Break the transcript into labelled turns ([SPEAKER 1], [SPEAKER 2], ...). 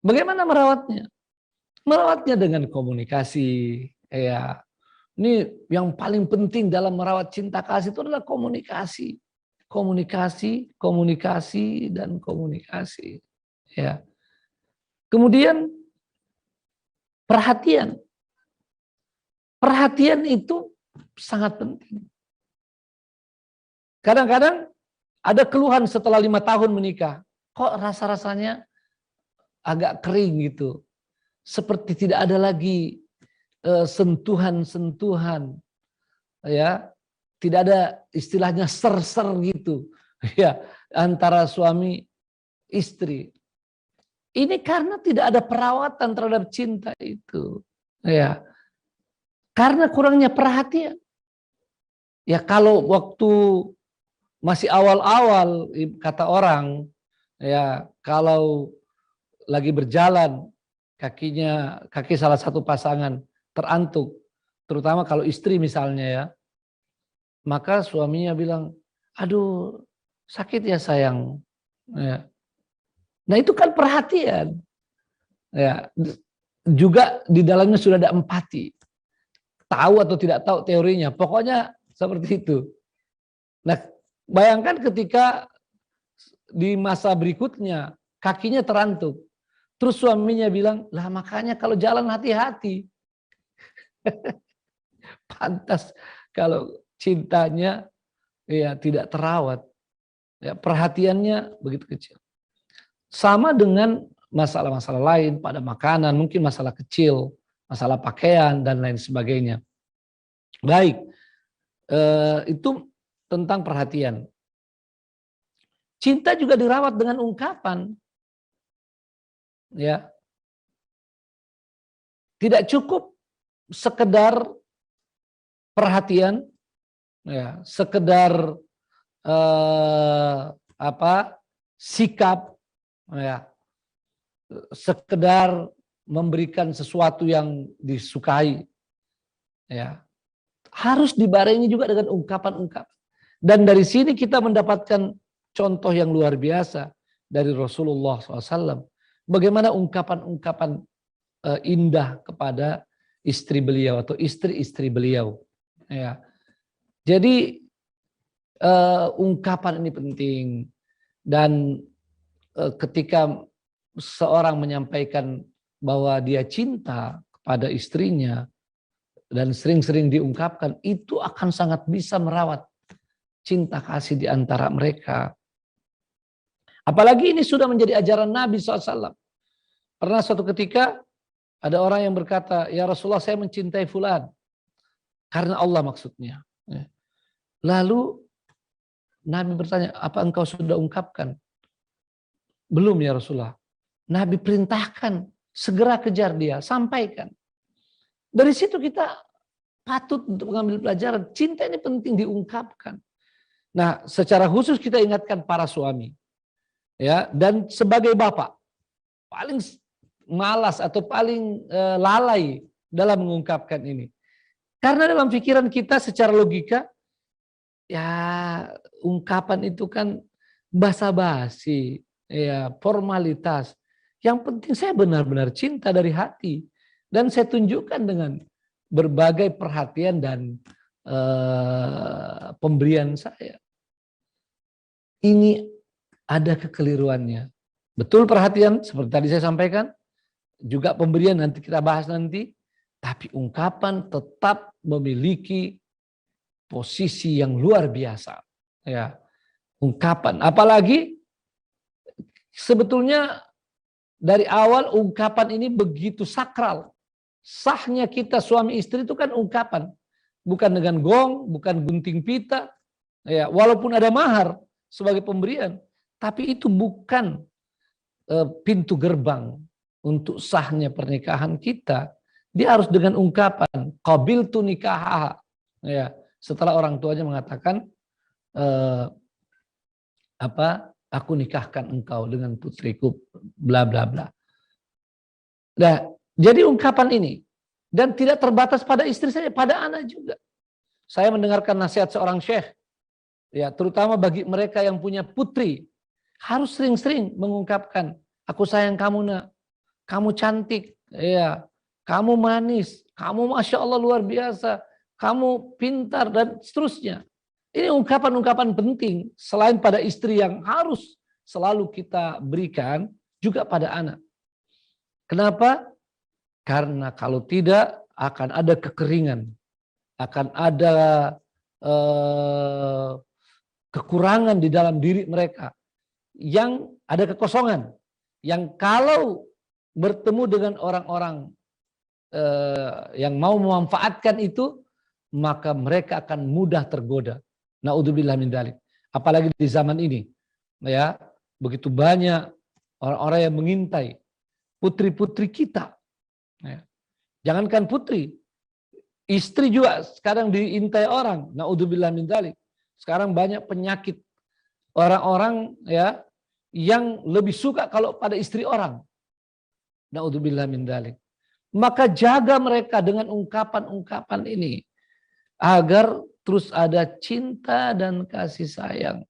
[SPEAKER 1] Bagaimana merawatnya? Merawatnya dengan komunikasi. Ya, ini yang paling penting dalam merawat cinta kasih itu adalah komunikasi. Komunikasi, komunikasi, dan komunikasi. Ya. Kemudian perhatian. Perhatian itu sangat penting. Kadang-kadang ada keluhan setelah 5 tahun menikah. Kok rasa-rasanya agak kering gitu. Seperti tidak ada lagi sentuhan-sentuhan. Ya, tidak ada istilahnya ser-ser gitu. Ya, antara suami istri. Ini karena tidak ada perawatan terhadap cinta itu. Ya, karena kurangnya perhatian. Ya, kalau waktu masih awal-awal kata orang, ya kalau lagi berjalan kaki salah satu pasangan terantuk, terutama kalau istri misalnya ya, maka suaminya bilang, aduh sakit ya sayang. Ya. Nah itu kan perhatian. Ya. Juga di dalamnya sudah ada empati. Tahu atau tidak tahu teorinya, pokoknya seperti itu. Nah bayangkan ketika di masa berikutnya kakinya terantuk. Terus suaminya bilang, lah makanya kalau jalan hati-hati. Pantas kalau cintanya ya tidak terawat. Ya, perhatiannya begitu kecil. Sama dengan masalah-masalah lain pada makanan, mungkin masalah kecil, masalah pakaian dan lain sebagainya. Baik, itu tentang perhatian. Cinta juga dirawat dengan ungkapan. Ya. Tidak cukup sekedar perhatian, ya, sekedar sikap, ya, sekedar memberikan sesuatu yang disukai, ya, harus dibarengi juga dengan ungkapan-ungkapan. Dan dari sini kita mendapatkan contoh yang luar biasa dari Rasulullah SAW. Bagaimana ungkapan-ungkapan indah kepada istri beliau atau istri-istri beliau. Ya. Jadi ungkapan ini penting, dan ketika seorang menyampaikan bahwa dia cinta kepada istrinya dan sering-sering diungkapkan, itu akan sangat bisa merawat cinta kasih di antara mereka. Apalagi ini sudah menjadi ajaran Nabi SAW. Pernah suatu ketika ada orang yang berkata, ya Rasulullah saya mencintai fulan. Karena Allah maksudnya. Lalu Nabi bertanya, apa engkau sudah ungkapkan? Belum ya Rasulullah. Nabi perintahkan, segera kejar dia, sampaikan. Dari situ kita patut untuk mengambil pelajaran. Cinta ini penting diungkapkan. Nah, secara khusus kita ingatkan para suami. Ya, dan sebagai bapak, paling malas atau paling lalai dalam mengungkapkan ini. Karena dalam pikiran kita secara logika, ya ungkapan itu kan basa-basi, ya formalitas. Yang penting saya benar-benar cinta dari hati. Dan saya tunjukkan dengan berbagai perhatian dan pemberian saya. Ini ada kekeliruannya. Betul perhatian, seperti tadi saya sampaikan. Juga pemberian nanti kita bahas nanti. Tapi ungkapan tetap memiliki posisi yang luar biasa. Ya, ungkapan. Apalagi sebetulnya dari awal ungkapan ini begitu sakral. Sahnya kita suami istri itu kan ungkapan. Bukan dengan gong, bukan gunting pita. Ya, walaupun ada mahar sebagai pemberian. Tapi itu bukan pintu gerbang untuk sahnya pernikahan kita. Dia harus dengan ungkapan qabiltu nikahaha. Ya, setelah orang tuanya mengatakan aku nikahkan engkau dengan putriku bla bla bla. Nah, jadi ungkapan ini dan tidak terbatas pada istri saja, pada anak juga. Saya mendengarkan nasihat seorang syekh, ya, terutama bagi mereka yang punya putri, harus sering-sering mengungkapkan, aku sayang kamu nak, kamu cantik, ya, kamu manis, kamu masya Allah luar biasa, kamu pintar dan seterusnya. Ini ungkapan-ungkapan penting selain pada istri yang harus selalu kita berikan juga pada anak. Kenapa? Karena kalau tidak akan ada kekeringan, akan ada kekurangan di dalam diri mereka, yang ada kekosongan, yang kalau bertemu dengan orang-orang yang mau memanfaatkan itu, maka mereka akan mudah tergoda. Naudzubillah min dzalik. Apalagi di zaman ini, ya, begitu banyak orang-orang yang mengintai putri-putri kita. Ya. Jangankan putri, istri juga sekarang diintai orang. Naudzubillah min dzalik. Sekarang banyak penyakit orang-orang, ya, yang lebih suka kalau pada istri orang. Naudzubillah min dzalik. Maka jaga mereka dengan ungkapan-ungkapan ini agar terus ada cinta dan kasih sayang